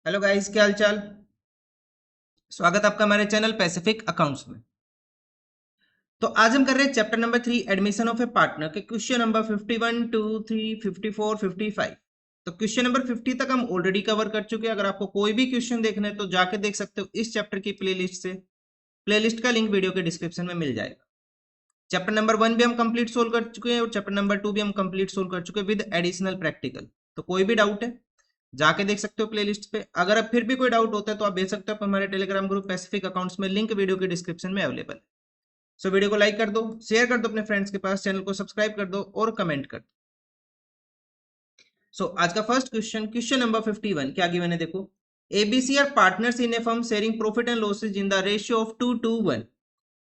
Hello guys, क्या हाल चाल। स्वागत आपका हमारे चैनल पैसिफिक अकाउंट्स में। तो आज हम कर रहे हैं chapter number 3 admission of A partner के क्वेश्चन नंबर 51, 2, 3, 54, 55। तो क्वेश्चन नंबर 50 तक हम ऑलरेडी कवर कर चुके हैं। अगर आपको कोई भी क्वेश्चन देखना है तो जाके देख सकते हो इस चैप्टर की प्लेलिस्ट से। प्लेलिस्ट का लिंक वीडियो के डिस्क्रिप्शन में मिल जाएगा। चैप्टर नंबर 1 भी हम कंप्लीट सोल्व कर चुके हैं और चैप्टर नंबर 2 भी हम कंप्लीट सोल्व कर चुके हैं विद एडिशनल प्रैक्टिकल। तो कोई भी डाउट है जाके देख सकते हो प्लेलिस्ट पे। अगर अब फिर भी कोई डाउट होता है तो आप भेज सकते हो हमारे टेलीग्राम ग्रुप पैसिफिक अकाउंट्स में, लिंक वीडियो के डिस्क्रिप्शन में अवेलेबल है। सो वीडियो को लाइक कर दो, शेयर कर दो अपने फ्रेंड्स के पास, चैनल को सब्सक्राइब कर दो और कमेंट कर दो। सो आज का फर्स्ट क्वेश्चन, क्वेश्चन नंबर 51 क्या गिवन है देखो। ABC are partners in a firm sharing profit and losses in the ratio of 2:1।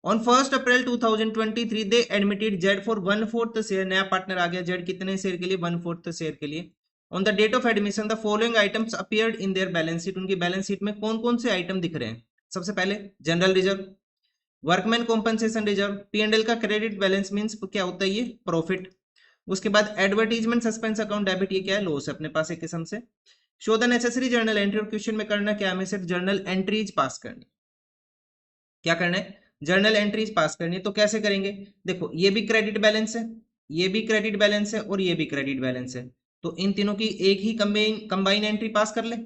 On 1 April 2023 they admitted Z for 1/4 share. नया पार्टनर आ गया जेड, कितने शेयर के लिए? 1/4 शेयर के लिए। On the date of admission the following items appeared in their balance sheet. उनकी balance sheet में कौन कौन से आइटम दिख रहे हैं? सबसे पहले general reserve, workman compensation reserve, P and L का क्रेडिट बैलेंस मीन्स क्या होता है? ये प्रॉफिट। उसके बाद एडवर्टीजमेंट सस्पेंस अकाउंट डेबिट, ये क्या है? लॉस है अपने पास एक किस्म से। Show the necessary journal entry. और क्वेश्चन में करना क्या? हमें सिर्फ जर्नल एंट्रीज पास करनी। क्या करना है? जर्नल एंट्रीज पास करनी है। तो कैसे करेंगे? देखो, ये भी क्रेडिट बैलेंस है, ये भी क्रेडिट बैलेंस है और ये भी क्रेडिट बैलेंस है। तो इन तीनों की एक ही कंबाइन एंट्री पास कर ले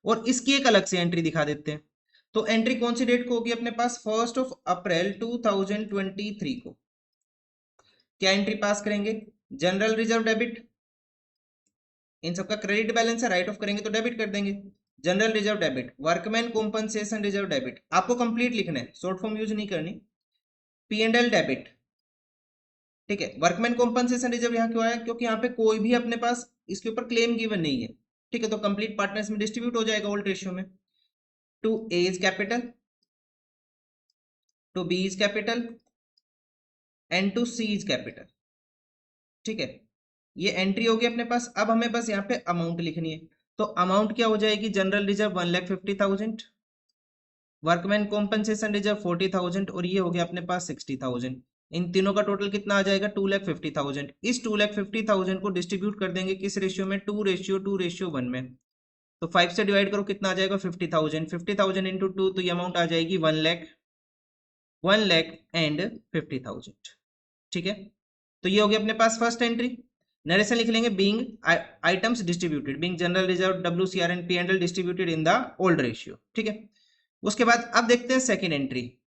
और इसकी एक अलग से एंट्री दिखा देते हैं। तो एंट्री कौन सी डेट को होगी अपने पास? 1 अप्रैल 2023 को। क्या एंट्री पास करेंगे? जनरल रिजर्व डेबिट, इन सबका क्रेडिट बैलेंस है, राइट ऑफ करेंगे तो डेबिट कर देंगे। General reserve debit, workman compensation reserve debit, आपको कंप्लीट लिखना है, शॉर्ट फॉर्म यूज नहीं करनी। पी एंड एल डेबिट, ठीक है। वर्कमैन कॉम्पनसेशन रिजर्व यहाँ क्यों आया? क्योंकि यहाँ पे कोई भी अपने पास इसके ऊपर क्लेम गिवन नहीं है, ठीक है। तो कंप्लीट पार्टनर्स में डिस्ट्रीब्यूट हो जाएगा ओल्ड रेशियो में। To A is capital, to B is capital and to C is capital, ठीक है। ये एंट्री होगी अपने पास। अब हमें बस यहाँ पे अमाउंट लिखनी है। तो अमाउंट क्या हो जाएगी? General reserve 1,50,000, workman compensation reserve 40,000 और ये हो गया अपने पास 60,000। इन तीनों का टोटल कितना आ जाएगा? 2,50,000। इस 2,50,000 को डिस्ट्रीब्यूट कर देंगे किस रेशियो में? 2:1 में। तो 5 से डिवाइड करो, कितना आ जाएगा? 50,000। 50,000 इंटू 2, तो ये अमाउंट आ जाएगी 1,50,000, ठीक है। तो ये हो गया अपने पास फर्स्ट एंट्री। नरेशन लिख लेंगे, being items distributed, being general reserve, WCR and P and L distributed in the old ratio, ठीक है। उसके बाद अब देखते हैं सेकंड एंट्री।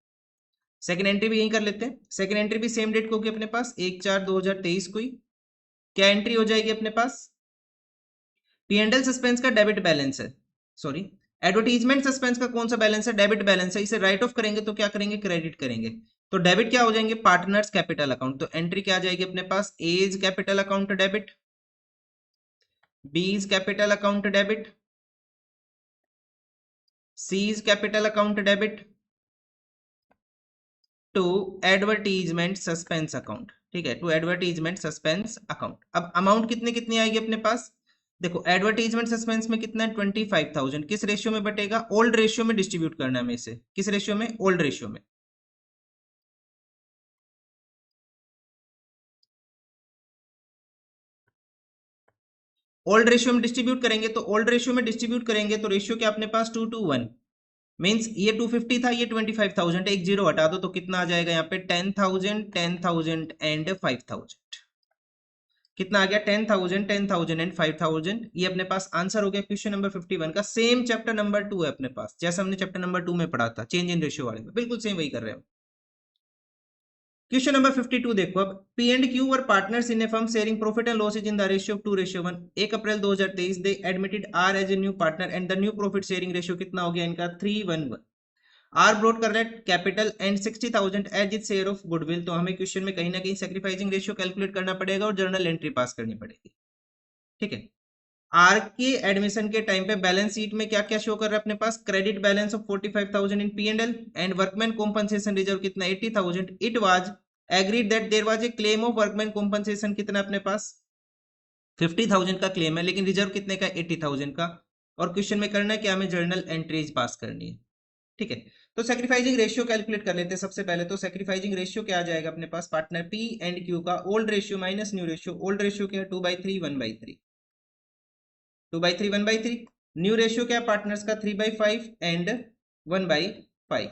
सेकंड एंट्री भी यही कर लेते हैं। सेकंड एंट्री भी सेम डेट को होगी अपने पास, 1/4/2023 को ही। क्या एंट्री हो जाएगी अपने पास? पी एंड एल सस्पेंस का डेबिट बैलेंस है, सॉरी, एडवर्टीजमेंट सस्पेंस का कौन सा बैलेंस है? डेबिट बैलेंस है। इसे राइट ऑफ करेंगे तो क्या करेंगे? क्रेडिट करेंगे। तो डेबिट क्या हो जाएंगे? Partners capital account. तो एंट्री क्या आ जाएगी अपने पास? A is capital account debit, B is capital account debit, C is capital account debit to advertisement suspense account, ठीक है, टू एडवर्टीजमेंट सस्पेंस अकाउंट। अब अमाउंट कितनी कितनी आएगी अपने पास? देखो, एडवर्टीजमेंट सस्पेंस में कितना है? 25,000। किस रेशियो में बटेगा? ओल्ड रेशियो में डिस्ट्रीब्यूट करना है हमें इसे। किस रेशियो में? ओल्ड रेशियो में। ओल्ड रेशियो में डिस्ट्रीब्यूट करेंगे, तो ओल्ड रेशियो में डिस्ट्रीब्यूट करेंगे तो रेशियो क्या अपने पास? 2:1। मीन्स ये 250 था, ये 25,000, एक जीरो हटा दो तो कितना आ जाएगा यहाँ पे? 10,000, 10,000 एंड 5,000। कितना आ गया? 10,000, 10,000 एंड 5,000। ये अपने पास आंसर हो गया क्वेश्चन नंबर 51 का। सेम चैप्टर नंबर 2 है अपने पास, जैसा हमने चैप्टर नंबर 2 में पढ़ा था चेंज इन रेशियो वाले में, बिल्कुल सेम वही कर रहे हैं। क्वेश्चन नंबर 52 देखो। अब P and Q were partners in a firm sharing profit and losses in the ratio of 2:1। 1 April 2023 they admitted R as a new partner and the new profit sharing ratio कितना हो गया इनका? 3:1। Are brought कर रहा है capital and 60,000 as its share of goodwill. तो हमें question में कहीं ना कहीं सेक्रीफाइसिंग रेशियो कैलकुलेट करना पड़ेगा और जर्नल एंट्री पास करनी पड़ेगी, ठीक है। आर के एडमिशन के टाइम पे बैलेंस शीट में क्या क्या शो कर रहा है अपने पास? Credit balance of 45,000 in P and workman compensation reserve कितना? 80,000। It was agreed that there was a claim of workman compensation, कितना अपने पास? 50,000 का क्लेम है, लेकिन रिजर्व कितने का? 80,000 का। और क्वेश्चन में करना है कि हमें जर्नल एंट्रीज पास करनी है, ठीक है। तो सेक्रीफाइसिंग रेशियो कैलकुलेट कर लेते हैं सबसे पहले। तो सेक्रीफाइसिंग रेशियो क्या आ जाएगा अपने पास? पार्टनर पी एंड क्यू का old ratio minus new ratio. Old ratio क्या है? 2/3, 1/3, 2/3, 1/3। न्यू रेशियो क्या है पार्टनर्स का 3/5 एंड 1/5,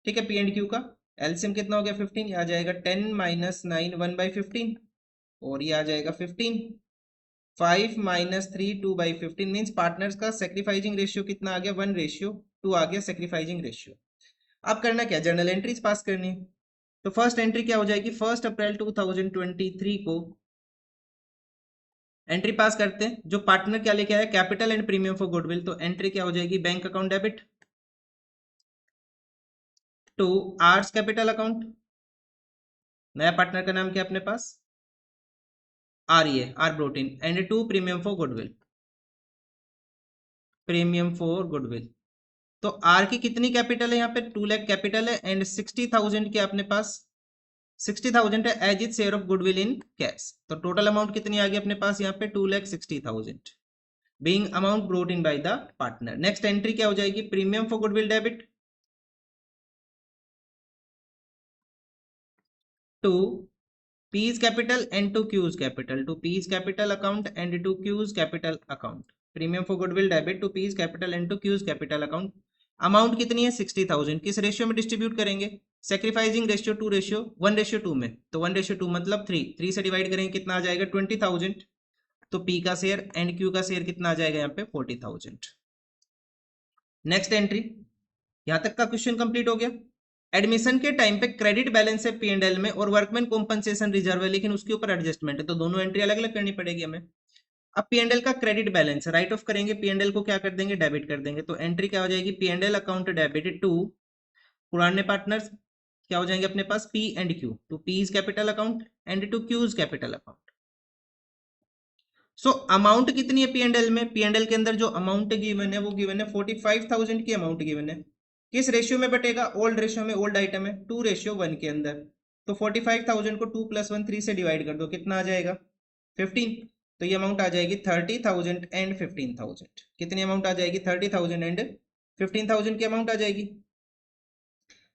ठीक है। पी एंड क्यू का एलसीएम कितना हो गया 15, ये आ जाएगा 10 - 9 1/15 और ये आ जाएगा 15, 5 - 3 2/15 मीन्स पार्टनर्स का सेक्रीफाइसिंग रेशियो कितना आ गया 1:2 आ गया सेक्रीफाइसिंग रेशियो। अब करना क्या, जर्नल एंट्रीज पास करनी है। तो फर्स्ट एंट्री क्या हो जाएगी, 1 अप्रैल 2023 को एंट्री पास करते हैं। जो पार्टनर क्या लेके आया, capital and premium for goodwill, तो एंट्री क्या हो जाएगी, bank account debit to R's capital account, नया पार्टनर का नाम क्या अपने पास आर, ये आर प्रोटीन, and to premium for goodwill, premium for goodwill. तो आर की कितनी कैपिटल है यहाँ पे, 2 लाख कैपिटल है एंड 60,000 के अपने पास 60,000 है as his share of goodwill in cash. तो टोटल अमाउंट कितनी आ गई अपने पास यहाँ पे 2,60,000 being amount brought in by the partner. Next entry क्या हो जाएगी, premium for goodwill debit to P's capital and to Q's capital, to P's capital account and to Q's capital account. Premium for goodwill debit to P's capital and to Q's capital account. Amount कितनी है 60,000, किस ratio में distribute करेंगे, sacrificing ratio 1:2 में, तो 1:2 मतलब 3 से divide करेंगे कितना आ जाएगा 20,000, तो पी का शेयर एंड क्यू का शेयर कितना आ जाएगा यहाँ पे 40,000। नेक्स्ट एंट्री, यहां तक का क्वेश्चन कंप्लीट हो गया। एडमिशन के टाइम पे क्रेडिट बैलेंस है P&L में और वर्कमैन कॉम्पनसेशन रिजर्व है, लेकिन उसके ऊपर एडजस्टमेंट है, तो दोनों एंट्री अलग अलग करनी पड़ेगी हमें। अब P&L का क्रेडिट बैलेंस राइट ऑफ करेंगे, P&L को क्या कर देंगे डेबिट कर देंगे, तो एंट्री क्या हो जाएगी P&L अकाउंट डेबिट टू पुराने पार्टनर्स, क्या हो जाएंगे अपने पास P and Q, to P's capital account and to Q's capital account. So amount कितनी है P&L में, P&L के अंदर जो अमाउंट गिवन है वो गिवन है 45,000 की अमाउंट गिवन है। किस रेशियो में बटेगा, ओल्ड रेशियो में, ओल्ड आइटम है 2:1 के अंदर, तो 45,000 को 2 + 1 3 से डिवाइड कर दो, कितना आ जाएगा 15, तो ये अमाउंट आ जाएगी 30,000 एंड 15,000। कितनी अमाउंट आ जाएगी 30,000 एंड 15,000 की अमाउंट आ जाएगी।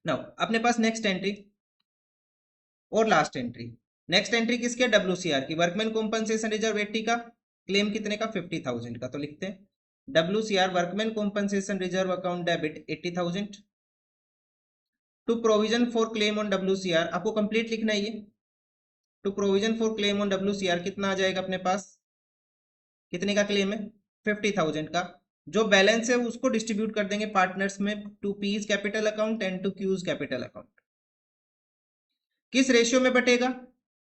नाउ अपने पास नेक्स्ट एंट्री और लास्ट एंट्री, नेक्स्ट एंट्री किसकी है WCR की, वर्कमैन कॉम्पनसेशन रिजर्व 80 का, क्लेम कितने का 50,000 का, तो लिखते हैं WCR workman compensation reserve account debit 80,000 to provision for claim on WCR, आपको कंप्लीट लिखना है ये, to provision for claim on WCR कितना आ जाएगा अपने पास, कितने का क्लेम है 50,000 का, जो बैलेंस है उसको डिस्ट्रीब्यूट कर देंगे पार्टनर्स में, to P's capital account and to Q's capital account. किस रेशियो में बटेगा,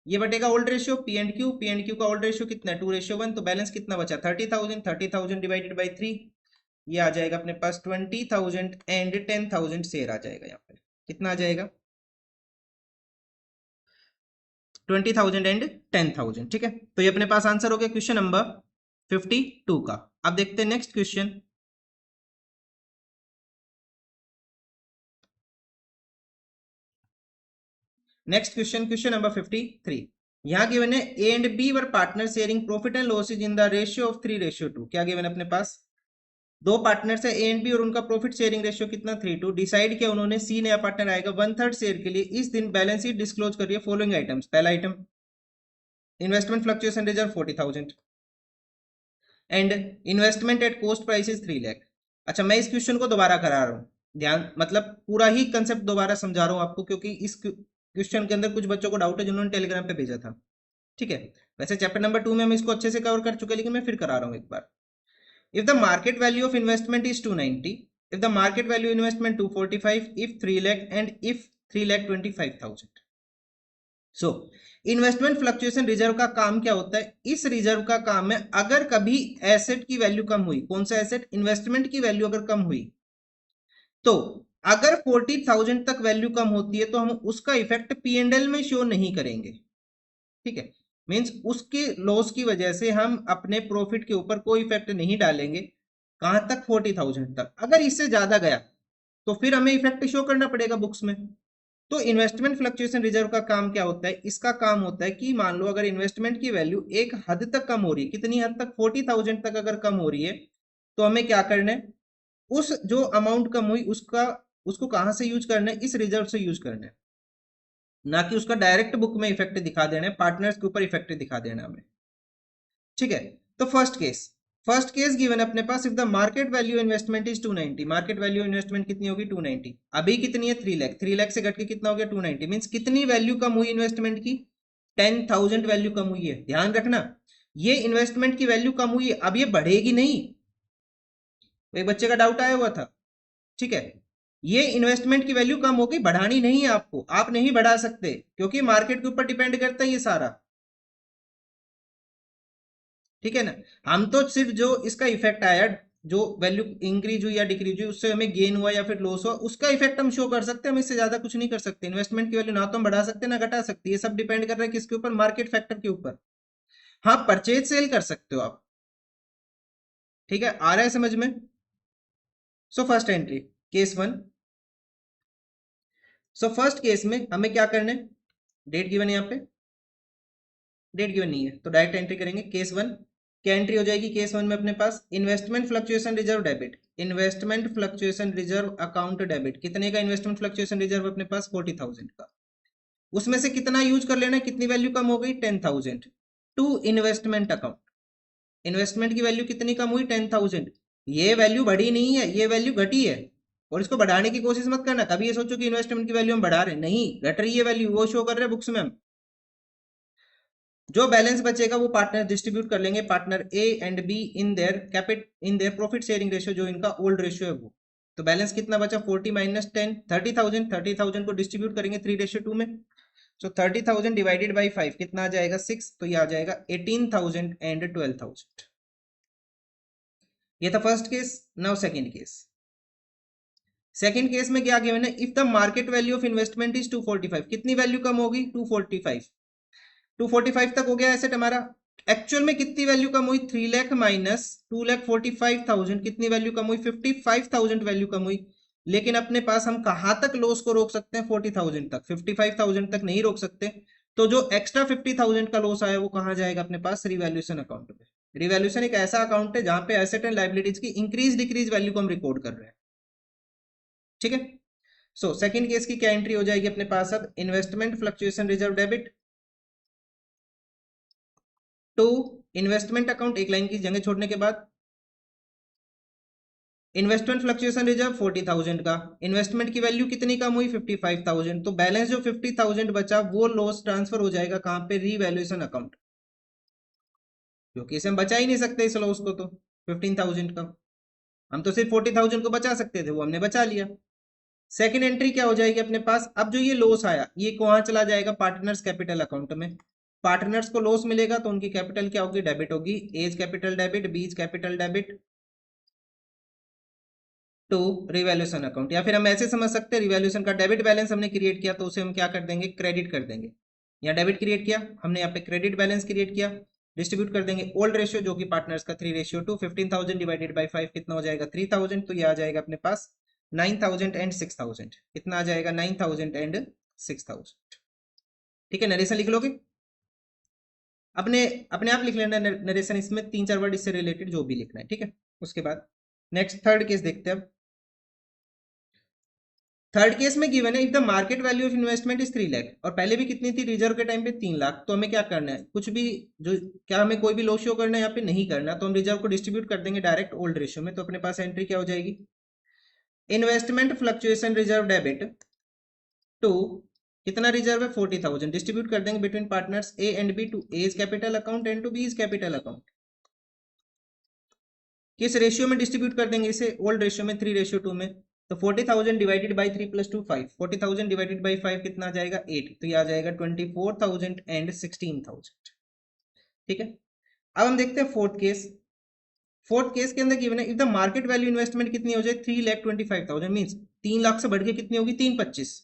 ये बटेगा old ratio P and Q का ओल्ड रेशियो कितना है 2:1, तो बैलेंस कितना बचा 30,000 डिवाइडेड बाई 3, ये आ जाएगा अपने पास 20,000 एंड 10,000 शेयर आ जाएगा, यहाँ पे कितना आ जाएगा 20,000 एंड 10,000, ठीक है। तो ये अपने पास आंसर हो गया क्वेश्चन नंबर 52 का। अब देखते हैं next question. Next question, question number 53, यहां गिवन है A and B were partner sharing profit and losses in the ratio of 3:2, क्या गिवन है अपने पास, दो पार्टनर्स है ए एंड बी और उनका प्रॉफिट शेयरिंग रेशियो कितना 3:2, डिसाइड किया उन्होंने सी नया पार्टनर आएगा 1/3 शेयर के लिए, इस दिन बैलेंस शीट डिस्क्लोज करिए फॉलोइंग आइटम्स। पहला item investment fluctuation reserve 40,000 and investment at cost price is 3 lakh. अच्छा मैं इस क्वेश्चन को दोबारा करा रहा हूँ, ध्यान मतलब पूरा ही कंसेप्ट दोबारा समझा रहा हूँ आपको, क्योंकि इस क्वेश्चन के अंदर कुछ बच्चों को डाउट है जिन्होंने टेलीग्राम पे भेजा था, ठीक है। वैसे चैप्टर नंबर 2 में हम इसको अच्छे से कवर कर चुके हैं, लेकिन मैं फिर करा रहा हूँ एक बार। If the market value of investment is 290, if the market value investment 245, if 3 lakh and if 3,25,000. So, investment fluctuation reserve का काम क्या होता है, इस रिजर्व का काम है अगर कभी एसेट की वैल्यू कम हुई, कौन सा एसेट, इन्वेस्टमेंट की वैल्यू अगर कम हुई, तो अगर 40,000 तक वैल्यू कम होती है तो हम उसका इफेक्ट P&L में शो नहीं करेंगे, ठीक है। मींस उसके लॉस की वजह से हम अपने प्रॉफिट के ऊपर कोई इफेक्ट नहीं डालेंगे, कहां तक 40,000 तक, अगर इससे ज्यादा गया तो फिर हमें इफेक्ट शो करना पड़ेगा बुक्स में। तो इन्वेस्टमेंट फ्लक्चुएशन रिजर्व का काम क्या होता है, इसका काम होता है कि मान लो अगर इन्वेस्टमेंट की वैल्यू एक हद तक कम हो रही है, कितनी हद तक 40,000 तक अगर कम हो रही है, तो हमें क्या करना है, उस जो अमाउंट कम हुई उसको कहां से यूज करना है, इस रिजर्व से यूज करना है, ना कि उसका डायरेक्ट बुक में इफेक्ट दिखा देना है, पार्टनर्स के ऊपर इफेक्ट दिखा देना हमें, ठीक है। तो फर्स्ट केस गिवन अपने पास, if the market value investment is 290, market value investment कितनी होगी 290, अभी कितनी है 3 लाख, 3 लाख से घट के कितना हो गया 290, मींस कितनी वैल्यू कम हुई इन्वेस्टमेंट की, 10,000 वैल्यू कम हुई है। ध्यान रखना ये इन्वेस्टमेंट की वैल्यू कम हुई है, अब ये बढ़ेगी नहीं, एक बच्चे का डाउट आया हुआ था, ठीक है। ये इन्वेस्टमेंट की वैल्यू कम हो गई, बढ़ानी नहीं है आपको, आप नहीं बढ़ा सकते क्योंकि मार्केट के ऊपर डिपेंड करता है ये सारा, ठीक है ना। हम तो सिर्फ जो इसका इफेक्ट आया, जो वैल्यू इंक्रीज हुई या डिक्रीज हुई, उससे हमें गेन हुआ या फिर लॉस हुआ, उसका इफेक्ट हम शो कर सकते हैं, हम इससे ज्यादा कुछ नहीं कर सकते। इन्वेस्टमेंट की वैल्यू ना तो हम बढ़ा सकते ना घटा सकते, ये सब डिपेंड कर रहा है किसके ऊपर, मार्केट फैक्टर के ऊपर। हाँ परचेज सेल कर सकते हो आप, ठीक है, आ रहा है समझ में। So first entry case one. So first case में हमें क्या करना है, डेट गिवन है यहाँ पे, डेट गिवन नहीं है तो डायरेक्ट एंट्री करेंगे। केस वन क्या एंट्री हो जाएगी, केस वन में अपने पास investment fluctuation reserve debit, investment fluctuation reserve account debit, कितने का इन्वेस्टमेंट फ्लक्चुएशन रिजर्व अपने पास 40,000 का, उसमें से कितना यूज कर लेना है, कितनी वैल्यू कम हो गई 10,000 टू इन्वेस्टमेंट अकाउंट, इन्वेस्टमेंट की वैल्यू कितनी कम हुई 10,000, ये वैल्यू बढ़ी नहीं है, ये वैल्यू घटी है, और इसको बढ़ाने की कोशिश मत करना, कभी ये सोचो कि इन्वेस्टमेंट की वैल्यू हम बढ़ा रहे हैं, नहीं घट रही है वैल्यू, वो शो कर रहे हैं बुक्स में हम। जो बैलेंस बचेगा वो पार्टनर डिस्ट्रीब्यूट कर लेंगे, partner A and B in their in their profit sharing ratio, जो इनका ओल्ड रेशियो है वो। तो बैलेंस कितना बचा 40 माइनस 10, 30,000, 30,000 को डिस्ट्रीब्यूट करेंगे 3:2 में। सो 30,000 डिवाइडेड बाई 5 कितना आ जाएगा 6, तो ये आ जाएगा 18,000 एंड 12,000। ये था first case. Now second case. Second case में क्या गिवन है, if the market value of investment is 245, कितनी वैल्यू कम होगी 245, 245 तक हो गया एसेट हमारा, एक्चुअल में कितनी वैल्यू कम हुई 3 लाख माइनस 2,45,000, कितनी वैल्यू कम हुई 55,000 वैल्यू कम हुई। लेकिन अपने पास हम कहां तक लॉस को रोक सकते हैं 40,000 तक, 55,000 तक नहीं रोक सकते, तो जो एक्स्ट्रा 50,000 का लॉस आया वो कहां जाएगा अपने पास, रिवैल्यूएशन अकाउंट में। रिवैल्यूएशन एक ऐसा अकाउंट है जहां पे एसेट एंड लायबिलिटीज की इंक्रीज डिक्रीज वैल्यू को हम रिकॉर्ड कर रहे हैं, ठीक है। सो सेकंड केस की क्या एंट्री हो जाएगी अपने पास, अब investment fluctuation reserve debit to investment account, एक लाइन की जगह छोड़ने के बाद, इन्वेस्टमेंट फ्लक्चुएशन रिजर्व 40,000 का, इन्वेस्टमेंट की वैल्यू कितनी कम हुई 55,000, तो बैलेंस जो 50,000 बचा वो लॉस ट्रांसफर हो जाएगा कहां पे, रीवैल्यूएशन अकाउंट, क्योंकि इसे हम बचा ही नहीं सकते इस लॉस को, तो 15,000 का हम तो सिर्फ 40,000 को बचा सकते थे, वो हमने बचा लिया। सेकंड एंट्री क्या हो जाएगी अपने पास, अब जो ये लॉस आया ये कहां चला जाएगा, पार्टनर्स कैपिटल अकाउंट में। पार्टनर्स को लॉस मिलेगा तो उनकी कैपिटल क्या होगी, डेबिट होगी, A's capital debit, B's capital debit to revaluation account, या फिर हम ऐसे समझ सकते हैं रिवैल्यूएशन का डेबिट बैलेंस हमने क्रिएट किया तो उसे हम क्या कर देंगे, क्रेडिट कर देंगे। यहाँ डेबिट क्रिएट किया हमने, यहाँ पे क्रेडिट बैलेंस क्रिएट किया, डिस्ट्रीब्यूट कर देंगे ओल्ड रेशियो जो कि पार्टनर्स का 3:2, 15,000 डिवाइडेड बाई 5 कितना हो जाएगा 3,000, तो ये आ जाएगा अपने पास 9,000 एंड 6,000, कितना आ जाएगा 9,000 एंड 6,000, ठीक है। नरेशन लिख लोगे, अपने अपने आप लिख लेना नरेशन, इसमें 3-4 वर्ड इससे रिलेटेड जो भी लिखना है, ठीक है। उसके बाद नेक्स्ट थर्ड केस देखते हैं। थर्ड केस में गिवन है, if the market value of investment is 3 lakh, और पहले भी कितनी थी रिजर्व के टाइम पे 3 लाख, तो हमें क्या करना है, कुछ भी जो, क्या हमें कोई भी लॉस शो करना है यहाँ पे, नहीं करना, तो हम रिजर्व को डिस्ट्रीब्यूट कर देंगे डायरेक्ट ओल्ड रेशियो में। तो अपने पास एंट्री क्या हो जाएगी, investment fluctuation reserve debit to, कितना रिजर्व है 40,000, डिस्ट्रीब्यूट कर देंगे between partners A and B to A's capital account and to B's capital account. किस रेशियो में डिस्ट्रीब्यूट कर देंगे इसे, ओल्ड रेशियो में 3:2 में। तो 40,000 divided by 3 plus 2 5, 40,000 divided by 5 कितना आ जाएगा 8, तो ये आ जाएगा 24,000 एंड 16,000, ठीक है। अब हम देखते हैं फोर्थ केस। फोर्थ केस के अंदर गिवन है, if the market value investment कितनी हो जाए 3,25,000, मींस 3 लाख से बढ़ के कितनी होगी 325।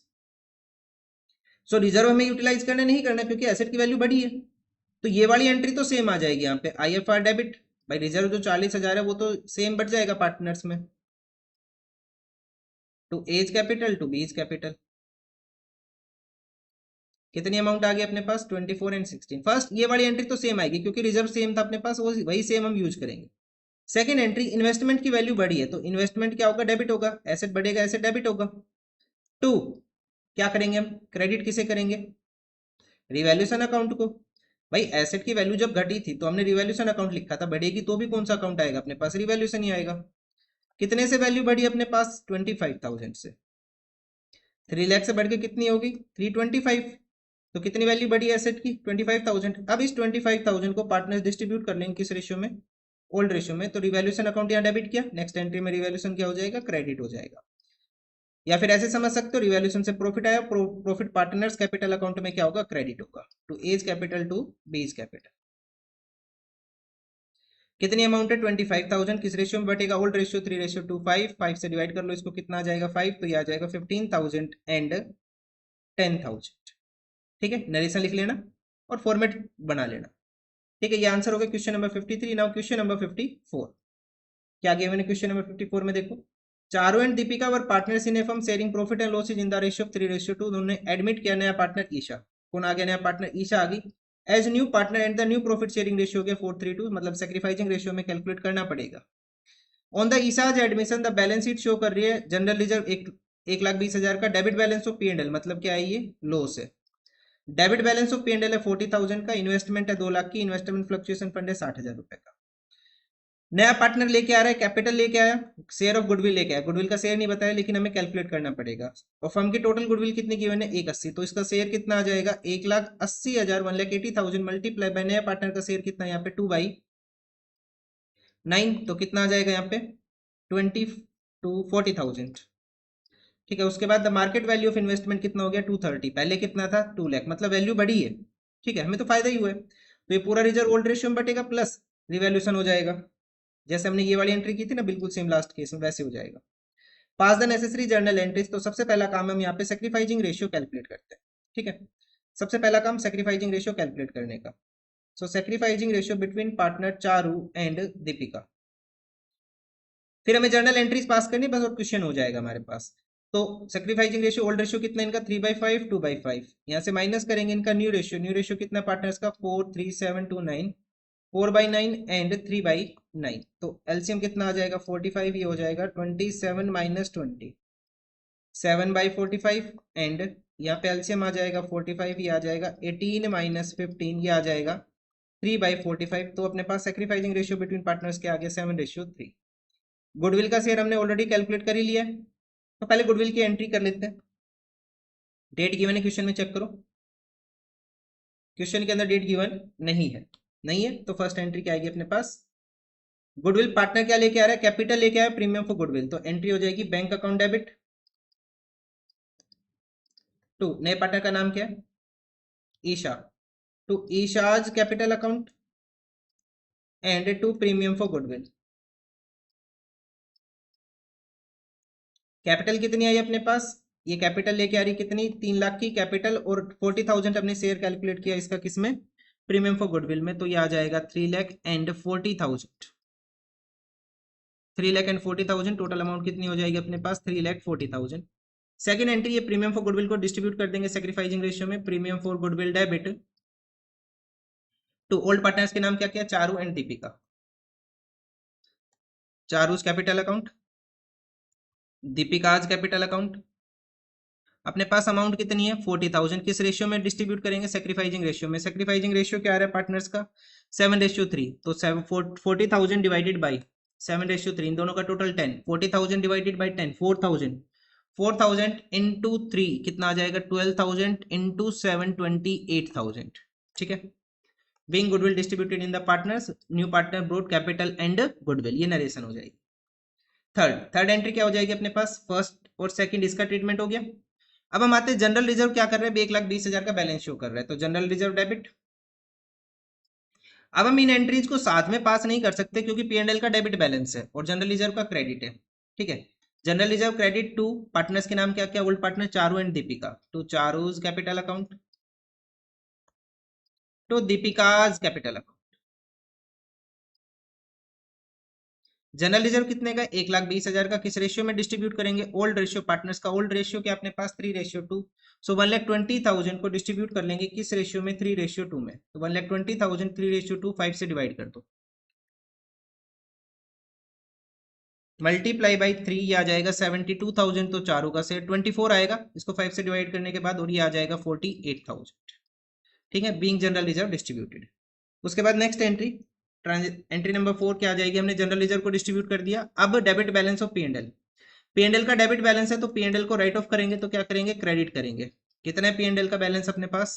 सो रिजर्व हमें यूटिलाइज करना नहीं करना क्योंकि एसेट की वैल्यू बढ़ी है, तो ये वाली एंट्री तो सेम आ जाएगी यहाँ पे, IFR डेबिट भाई, रिजर्व जो 40,000 है वो तो सेम बढ़ जाएगा पार्टनर्स में, to A's capital to B's capital, कितनी अमाउंट आ गई अपने पास 24 एंड 16। फर्स्ट ये वाली एंट्री तो सेम आएगी क्योंकि रिजर्व सेम था अपने पास, वो वही सेम हम यूज करेंगे। सेकंड एंट्री, इन्वेस्टमेंट की वैल्यू बढ़ी है तो इन्वेस्टमेंट क्या होगा, डेबिट होगा, एसेट बढ़ेगा एसेट डेबिट होगा। टू, क्या करेंगे हम, क्रेडिट किसे करेंगे, रिवैल्यूएशन अकाउंट को। भाई एसेट की वैल्यू जब घटी थी तो हमने रिवैल्यूएशन अकाउंट लिखा था, बढ़ेगी तो भी कौन सा अकाउंट आएगा अपने पास, रिवैल्यूएशन ही आएगा। कितने से वैल्यू बढ़ी अपने पास, 25,000 से। 3 लाख से बढ़ के कितनी होगी, 325। तो कितनी वैल्यू बढ़ी एसेट की, 25,000। अब इस 25,000 को पार्टनर्स डिस्ट्रीब्यूट कर लेंगे किस रेशियो में, ओल्ड रेशियो में। तो रिवैल्यूएशन अकाउंट यहाँ डेबिट किया, नेक्स्ट एंट्री में रिवैल्यूएशन क्या हो जाएगा, क्रेडिट हो जाएगा। या फिर ऐसे समझ सकते हो, रिवैल्यूएशन से प्रॉफिट आया, प्रॉफिट पार्टनर्स कैपिटल अकाउंट में क्या होगा, क्रेडिट होगा, to A's capital to B's capital. कितनी अमाउंट है, 25,000। किस रेशियो में बटेगा, ओल्ड रेशियो 3:2, 5 से डिवाइड कर लो इसको, कितना आ जाएगा 5, तो ये आ जाएगा 15,000 एंड 10,000। ठीक है, नरेशन लिख लेना और फॉर्मेट बना लेना। ठीक है, ये आंसर हो गया question number 53। Now question number 54 क्या गया मैंने क्वेश्चन नंबर 54 में, देखो Charu and Deepika were partners in a firm sharing profit and losses in the ratio of 3:2। उन्होंने एडमिट किया नया पार्टनर ईशा। कौन आ गया नया पार्टनर, ईशा आ गई as new partner and the new profit sharing ratio हो गया 4:3, मतलब सेक्रीफाइसिंग रेशियो में कैलकुलेट करना पड़ेगा। On the Isha's admission the balance sheet show कर रही है जनरल रिजर्व 1,20,000 का, डेबिट बैलेंस ऑफ P&L मतलब क्या है, ये लॉस है। डेबिट बैलेंस ऑफ P&L है 40,000 का, इन्वेस्टमेंट है 2 लाख की, इन्वेस्टमेंट फ्लक्चुएशन फंड है 60,000 रुपए का। नया पार्टनर लेके आ रहा है, कैपिटल लेके आया, शेयर ऑफ गुडविल लेके आया, गुडविल का शेयर नहीं बताया लेकिन हमें कैलकुलेट करना पड़ेगा। और फर्म की टोटल गुडविल कितनी गिवन है, 180, तो इसका शेयर कितना आ जाएगा, 1,80,000, 1,80,000 मल्टीप्लाई बाय नया पार्टनर का शेयर कितना है यहाँ पे 2/9, तो कितना आ जाएगा यहाँ पे 20 to 40,000। ठीक है, उसके बाद the market value of investment कितना हो गया 230, पहले कितना था 2 लाख, मतलब वैल्यू बढ़ी है। ठीक है, हमें तो फायदा ही हुआ है। तो ये पूरा रिजर्व ओल्ड रेशियो में बटेगा प्लस रिवैल्यूएशन हो जाएगा, जैसे हमने ये वाली एंट्री की थी ना, बिल्कुल सेम लास्ट केस में वैसे हो जाएगा। पास द नेसेसरी जर्नल एंट्रीज, तो सबसे पहला काम हम यहाँ पे सेक्रीफाइसिंग रेशियो कैलकुलेट करते हैं। ठीक है, सबसे पहला काम सेक्रीफाइसिंग रेशियो कैलकुलेट करने का। So sacrificing ratio between partner Charu and Deepika. फिर हमें जर्नल एंट्रीज पास करनी बस और क्वेश्चन हो जाएगा हमारे पास। तो सेक्रीफाइसिंग रेशियो ओल्ड रेशियो कितना इनका 3/5, 2/5, यहाँ से माइनस करेंगे इनका न्यू रेशियो। न्यू रेशियो कितना पार्टनर्स का 4, 3, 7, 2, 9, 4/9 एंड 3/9। तो एलसीएम कितना आ जाएगा 45, ये हो जाएगा 27 माइनस 20, 7/45 एंड यहाँ पे एलसीएम आ जाएगा 45, ये आ जाएगा 18 माइनस 15, ये आ जाएगा 3/45। तो अपने पास सेक्रीफाइसिंग रेशियो बिटवीन पार्टनर्स के आ गया 7:3। गुडविल का शेयर हमने ऑलरेडी कैलकुलेट कर ही लिया है, तो पहले गुडविल की एंट्री कर लेते हैं। डेट गिवन है क्वेश्चन में, चेक करो क्वेश्चन के अंदर डेट गिवन नहीं है। नहीं है तो फर्स्ट एंट्री क्या आएगी अपने पास, गुडविल पार्टनर क्या लेके आ रहा है, कैपिटल लेके आया, प्रीमियम फॉर गुडविल, तो एंट्री हो जाएगी बैंक अकाउंट डेबिट टू, नए पार्टनर का नाम क्या है Isha, to Isha's capital account and to premium for goodwill. Capital कितनी आई अपने पास, ये कैपिटल लेके आ रही कितनी 3 लाख की कैपिटल, और 40,000 अपने शेयर कैलकुलेट किया इसका किसमें, प्रीमियम फॉर गुडविल में, तो ये आ जाएगा 3,40,000। 3,40,000 टोटल अमाउंट कितनी हो जाएगी अपने पास 3,40,000। सेकंड एंट्री ये प्रीमियम फॉर गुडविल को डिस्ट्रीब्यूट कर देंगे सेक्रीफाइसिंग रेशियो में, premium for goodwill debit to old partners के नाम क्या क्या, Charu and Deepika. Charu's capital account, Deepika's capital account. अपने पास अमाउंट कितनी है 40,000, किस रेशियो में डिस्ट्रीब्यूट करेंगे, सेक्रीफाइसिंग रेशियो में। सेक्रीफाइसिंग रेशियो क्या आ रहा है पार्टनर्स का 7:3, तो 40,000 डिवाइडेड बाई 7:3, इन दोनों का टोटल 10, 40,000 डिवाइडेड बाई 10, 4,000, 4,000 इंटू 3 कितना आ जाएगा 12,000 इंटू 7, 28,000। ठीक है, being goodwill distributed in the partners, new partner brought capital and goodwill, ये नरेशन हो जाएगी। थर्ड एंट्री क्या हो जाएगी अपने पास, फर्स्ट और सेकंड इसका ट्रीटमेंट हो गया। अब हम आते हैं जनरल रिजर्व क्या कर रहे हैं, 1,20,000 का बैलेंस शो कर रहा है, तो जनरल रिजर्व डेबिट। अब हम इन एंट्रीज को साथ में पास नहीं कर सकते क्योंकि P&L का डेबिट बैलेंस है और जनरल रिजर्व का क्रेडिट है। ठीक है, general reserve credit to partners के नाम क्या क्या, old partner Charu and Deepika, to Charu's capital account to Deepika's capital account. General reserve कितने का 1,20,000 का, किस रेशियो में डिस्ट्रीब्यूट करेंगे, ओल्ड रेशियो, पार्टनर्स का ओल्ड रेशियो क्या अपने पास 3:2, सो 1,20,000 को डिस्ट्रीब्यूट कर लेंगे किस रेशियो में 3:2 में, तो 1,20,000 3:2 5 से डिवाइड कर दो, मल्टीप्लाई बाई 3, ये आ जाएगा 72,000, तो चारों का शेयर 24 आएगा, इसको 5 से डिवाइड करने के बाद, और ये आ जाएगा 48,000। ठीक है, बीइंग जनरल रिजर्व डिस्ट्रीब्यूटेड। उसके बाद नेक्स्ट एंट्री, एंट्री नंबर 4 क्या आ जाएगी, हमने जनरल रिजर्व को डिस्ट्रीब्यूट कर दिया। अब debit balance of P and L का डेबिट बैलेंस है तो पी एंड एल को राइट ऑफ करेंगे तो क्या करेंगे, क्रेडिट करेंगे। कितना है पी एंड एल का बैलेंस अपने पास,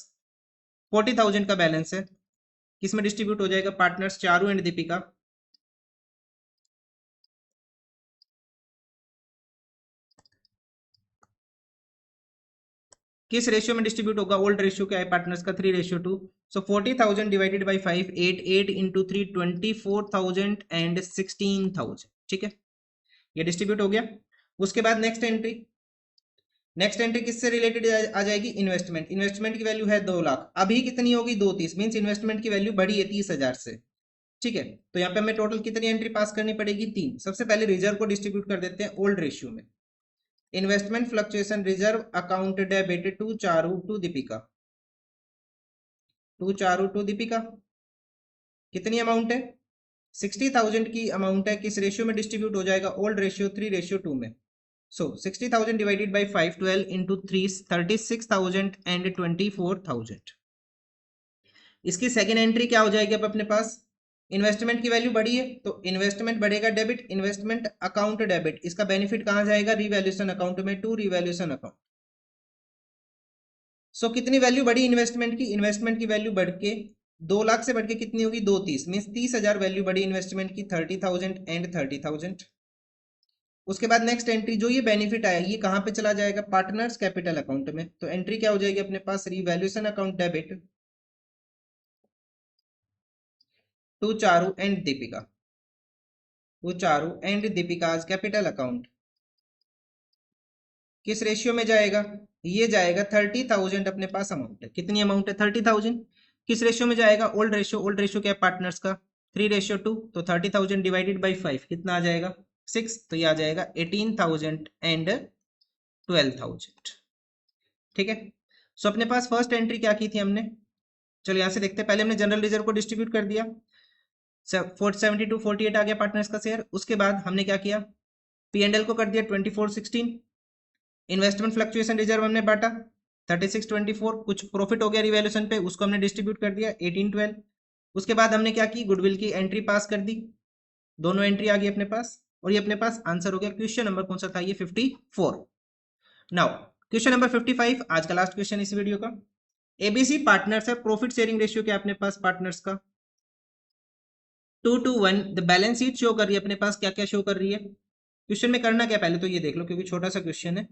40,000 का बैलेंस है। किसमें डिस्ट्रीब्यूट हो जाएगा, पार्टनर्स चारू एंड दीपिका। किस रेशियो में डिस्ट्रीब्यूट होगा, ओल्ड रेशियो क्या है पार्टनर्स का, 3:2। सो 40,000 डिवाइडेड बाई 5, 8 इंटू 3, 24,000 एंड 16,000। ठीक है, ये डिस्ट्रीब्यूट हो गया। उसके बाद नेक्स्ट एंट्री, नेक्स्ट एंट्री किससे रिलेटेड आ जाएगी, इन्वेस्टमेंट। इन्वेस्टमेंट की वैल्यू है 2 लाख, अभी कितनी होगी, 230, मीन्स इन्वेस्टमेंट की वैल्यू बढ़ी है 30,000 से। ठीक है, तो यहाँ पे हमें टोटल कितनी एंट्री पास करनी पड़ेगी, 3। सबसे पहले रिजर्व को डिस्ट्रीब्यूट कर देते हैं ओल्ड रेशियो में। Investment fluctuation reserve account debit to Charu to Deepika, to Charu to Deepika. कितनी अमाउंट है, 60,000 की अमाउंट है। किस रेशियो में डिस्ट्रीब्यूट हो जाएगा, ओल्ड रेशियो 3:2 में। सो 60,000 डिवाइडेड बाई 5, 12 इंटू 3, 36,000 एंड 24,000। इसकी सेकेंड एंट्री क्या हो जाएगी, अब अपने पास इन्वेस्टमेंट की वैल्यू बढ़ी है तो इन्वेस्टमेंट बढ़ेगा, डेबिट, इन्वेस्टमेंट अकाउंट डेबिट। इसका बेनिफिट कहां जाएगा, रिवैल्यूएशन अकाउंट में, टू रिवैल्यूएशन अकाउंट। सो कितनी वैल्यू बढ़ी इन्वेस्टमेंट की, इन्वेस्टमेंट की वैल्यू बढ़ के 2 लाख से बढ़ के कितनी होगी, 230, मीन 30,000 वैल्यू बढ़ी इन्वेस्टमेंट की, 30,000 एंड 30,000। उसके बाद नेक्स्ट एंट्री, जो ये बेनिफिट आया ये कहां पे चला जाएगा, पार्टनर्स कैपिटल अकाउंट में। तो एंट्री क्या हो जाएगी अपने पास, revaluation account debit to Charu and Deepika, to Charu and Deepika's capital account. किस रेशियो में जाएगा, ये जाएगा 30,000 अपने पास अमाउंट है। कितनी अमाउंट है, 30,000। किस रेशियो में जाएगा, ओल्ड रेशियो। ओल्ड रेशियो क्या है पार्टनर्स का, 3:2। तो 30,000 डिवाइडेड बाई 5 कितना आ जाएगा, 6। तो ये आ जाएगा 18,000 एंड 12,000। ठीक है, सो अपने पास फर्स्ट एंट्री क्या की थी हमने, चलो यहां से देखते हैं। पहले हमने जनरल रिजर्व को डिस्ट्रीब्यूट कर दिया, 72 48 आ गया पार्टनर्स का शेयर। उसके बाद हमने क्या किया, पी एंड एल को कर दिया 2416। इन्वेस्टमेंट फ्लक्चुएशन रिजर्व हमने बांटा 3624, कुछ प्रॉफिट हो गया रिवैल्यूएशन पे, उसको हमने डिस्ट्रीब्यूट कर दिया 1812। उसके बाद हमने क्या की, गुडविल की एंट्री पास कर दी, दोनों एंट्री आ गई अपने पास, और ये अपने पास आंसर हो गया। क्वेश्चन नंबर कौन सा था, ये 54। नाउ क्वेश्चन नंबर 55, आज का लास्ट क्वेश्चन इस वीडियो का। एबीसी पार्टनर्स है, प्रॉफिट शेयरिंग रेशियो क्या अपने पास पार्टनर्स का, 2:1। द बैलेंस शीट शो कर रही है अपने पास, क्या क्या शो कर रही है। क्वेश्चन में करना क्या, पहले तो ये देख लो क्योंकि छोटा सा क्वेश्चन है।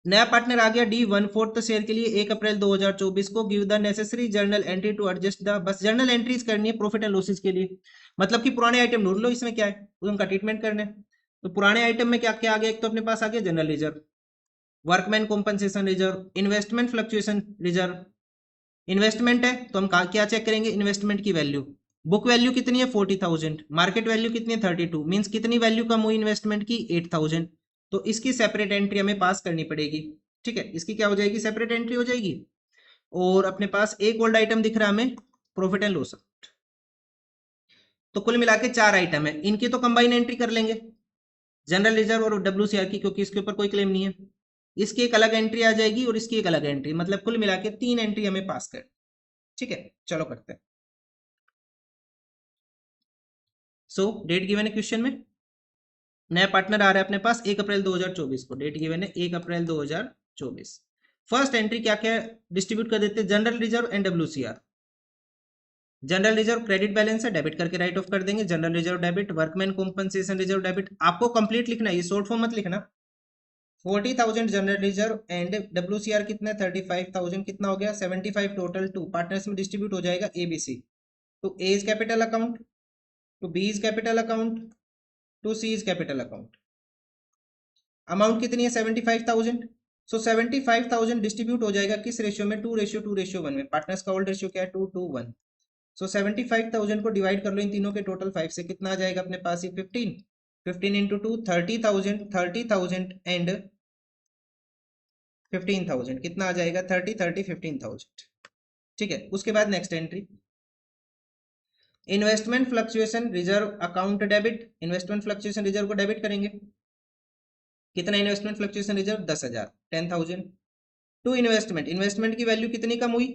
नया पार्टनर आ गया डी 1/4 शेयर के लिए 1 अप्रैल 2024 को। Give the necessary journal entry to adjust the, बस जर्नल एंट्रीज करनी है प्रॉफिट एंड लॉसेस के लिए। मतलब कि पुराने आइटम ढूंढ लो, इसमें क्या है उनका ट्रीटमेंट करना है। तो पुराने आइटम में क्या क्या आ गया, एक तो अपने पास आ गया general reserve, workman compensation reserve, investment fluctuation reserve. Investment है तो हम क्या चेक करेंगे, इन्वेस्टमेंट की वैल्यू। बुक वैल्यू कितनी है 40,000, मार्केट वैल्यू कितनी है 32, मीन्स कितनी वैल्यू कम हुई इन्वेस्टमेंट की 8,000। तो इसकी सेपरेट एंट्री हमें पास करनी पड़ेगी। ठीक है, इसकी क्या हो जाएगी, सेपरेट एंट्री हो जाएगी। और अपने पास एक ओल्ड आइटम दिख रहा है हमें, प्रॉफिट एंड लॉस। तो कुल मिला के 4 आइटम है, इनकी तो कंबाइन एंट्री कर लेंगे, जनरल रिजर्व और डब्ल्यूसीआर की, क्योंकि इसके ऊपर कोई क्लेम नहीं है। इसकी एक अलग एंट्री आ जाएगी और इसकी एक अलग एंट्री, मतलब कुल मिला के 3 एंट्री हमें पास कर। ठीक है, चलो करते हैं। सो डेट गिवन है क्वेश्चन में, नया पार्टनर आ रहा है अपने पास 1 अप्रैल 2024 को, डेट गिवन है 1 अप्रैल 2024। फर्स्ट एंट्री क्या क्या डिस्ट्रीब्यूट कर देते हैं, general reserve and WCR. General reserve credit balance है, डेबिट करके राइट ऑफ कर देंगे, general reserve debit, workman compensation reserve debit. आपको कंप्लीट लिखना है, ये शॉर्ट फॉर्म मत लिखना। 40,000 जनरल रिजर्व एंड डब्ल्यूसीआर कितना है 35,000, कितना हो गया 75 टोटल। टू पार्टनर्स में डिस्ट्रीब्यूट हो जाएगा ABC, to A is capital account, to B is capital account, to C is capital account. Amount कितनी है 75,000। सो 75,000 डिस्ट्रीब्यूट हो जाएगा किस रेशियो में, 2:1 में। पार्टनर्स का ओल्ड रेशियो क्या है, 2:1। सो 75,000 को डिवाइड कर लो इन तीनों के टोटल 5 से, कितना आ जाएगा अपने पास ये 15। 15 इंटू 2 30,000, 30,000 एंड 15,000, कितना आ जाएगा 30 30 15,000। ठीक है, उसके बाद next entry, investment fluctuation reserve account debit. Investment fluctuation reserve को डेबिट करेंगे, कितना investment fluctuation reserve 10,000, 10,000। To investment, investment की वैल्यू कितनी कम हुई,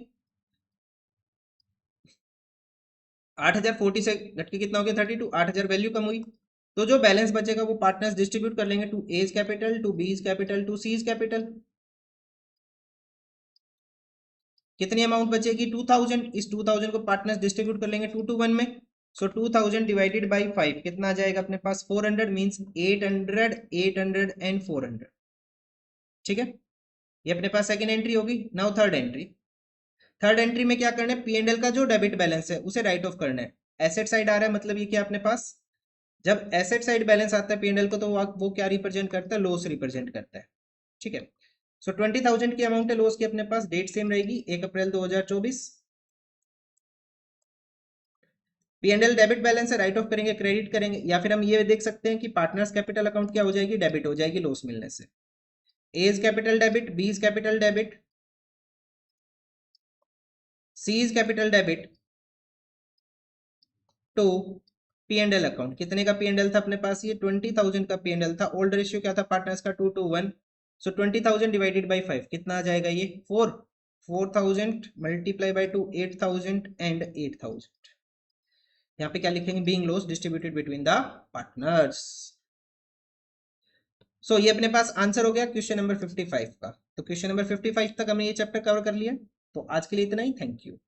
8,040 से घट के कितना हो गया 32, 8,000 वैल्यू कम हुई। तो जो बैलेंस बचेगा वो पार्टनर्स डिस्ट्रीब्यूट कर लेंगे to A's capital, to B's capital, to C's capital. कितनी अमाउंट बचेगी 2000, इस 2000 को पार्टनर्स डिस्ट्रीब्यूट कर लेंगे 2 to 1 में। सो 2000 डिवाइडेड बाई 5 कितना आ जाएगा अपने पास 400 मींस 800, 800 एंड 400। ठीक है, ये अपने पास सेकंड एंट्री होगी। Now third entry. Third entry में क्या करना है, पी एंड एल का जो डेबिट बैलेंस है उसे राइट ऑफ करना है। एसेट साइड आ रहा है, मतलब ये क्या अपने पास, जब एसेट साइड बैलेंस आता है पी एंड एल को तो वो क्या रिप्रेजेंट करता है, लॉस रिप्रेजेंट करता है। ठीक है, सो 20,000 की अमाउंट है लॉस की अपने पास, डेट सेम रहेगी 1 April 2024। P and L debit balance है, राइट ऑफ करेंगे, क्रेडिट करेंगे, या फिर हम ये देख सकते हैं कि पार्टनर्स कैपिटल अकाउंट क्या हो जाएगी, डेबिट हो जाएगी लॉस मिलने से। A's capital debit, B's capital debit, C's capital debit to P and L account. कितने का पी एंड एल था अपने पास, ये 20,000 का पी एंड एल था। ओल्ड रेशियो क्या था पार्टनर्स का 2 to 1। सो 20,000 डिवाइडेड बाई 5 कितना आ जाएगा ये 4,000 मल्टीप्लाई बाई 2 8,000 एंड 8,000। यहाँ पे क्या लिखेंगे, being loss distributed between the partners. So ये अपने पास आंसर हो गया क्वेश्चन नंबर 55 का। तो क्वेश्चन नंबर 55 तक हमने ये चैप्टर कवर कर लिया। तो आज के लिए इतना ही, थैंक यू।